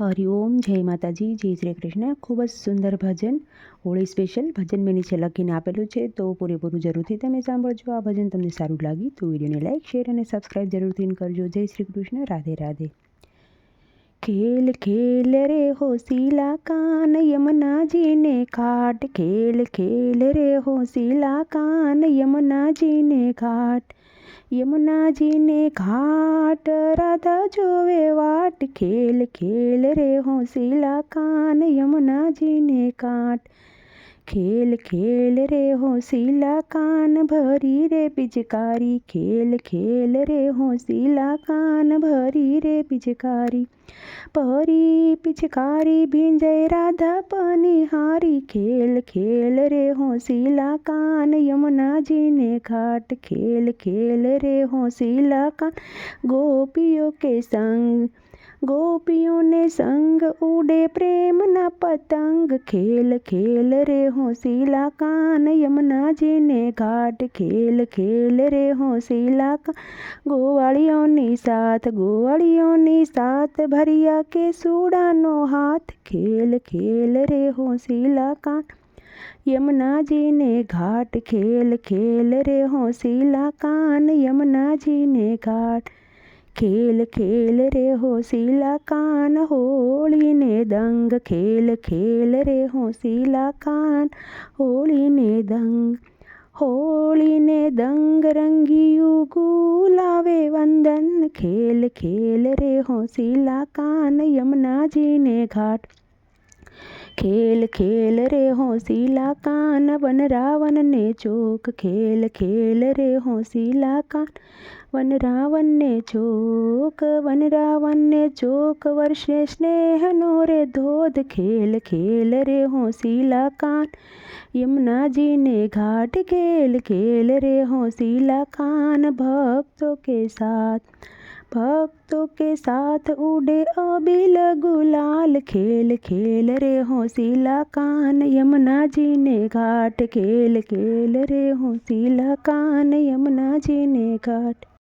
હરિઓમ, જય માતાજી, જય શ્રી કૃષ્ણ. ખૂબ જ સુંદર ભજન, હોળી સ્પેશિયલ ભજન મેં નીચે લખીને આપેલું છે, તો પૂરેપૂરું જરૂરથી તમે સાંભળજો. આ ભજન તમને સારું લાગી તો વિડીયોને લાઇક, શેર અને સબસ્ક્રાઈબ જરૂરથી કરજો. જય શ્રી કૃષ્ણ, રાધે રાધે. ખેલ ખેલ રે હોસીલા કાન યમુનાજીને ઘાટ, ખેલ ખેલ રે હોસીલા કાન યમુનાજીને ઘાટ, યમુનાજીને ઘાટ રાધા જોવે વાટ, ખેલ ખેલ રે હોસીલા કાન યમુનાજીને ઘાટ, ખેલ ખેલ રે હોસીલા કાન ભરી રે પિચકારી, ખેલ ખેલ રે હોસીલા કાન ભરી રે પિચકારી, પરી પિચકારી ભીંજય રાધા પનિહારી, ખેલ ખેલ રે હોસીલા કાન યમુનાજીને ઘાટ, ખેલ ખેલ રે હોસીલા કાન ગોપીઓ કે સંગ, ગોપીઓને સંગ ઉડે પ્રેમના પતંગ, ખેલ ખેલ રે હોસીલા કાન યમુનાજીને ઘાટ, ખેલ ખેલ રે હોસીલા કાન ગોવાળીઓની સાથ, ગોવાળીઓની સાથ ભર્યા કે સુડાનો હાથ, ખેલ ખેલ રે હોસીલા કાન યમુનાજીને ઘાટ, ખેલ ખેલ રે હોસીલા કાન યમુનાજીને ઘાટ, ખેલ ખેલ રે હોસીલા કાન હોળીને દંગ, ખેલ ખેલ રે હોસીલા કાન હોળીને દંગ, હોળીને દંગ રંગિયું ગુલાવે વંદન, ખેલ ખેલ રે હોસીલા કાન યમુનાજીને ઘાટ, ખેલ ખેલ રે હોસીલા કાન વન રાવણને ચોક, ખેલ ખેલ રે હોસીલા કાન વન રાવણને ચોક, વન રાવણને ચોક વર્ષે સ્નેહનો રે ધોધ, ખેલ ખેલ રે હોસીલા કાન यमुनाजीने घाट, खेल खेल रे होसीला कान भक्तों के साथ, भक्तों के साथ उड़े अबील गुलाल, खेल खेल रे होसीला कान यमुनाजीने घाट, खेल खेल रे होसीला कान यमुनाजीने घाट.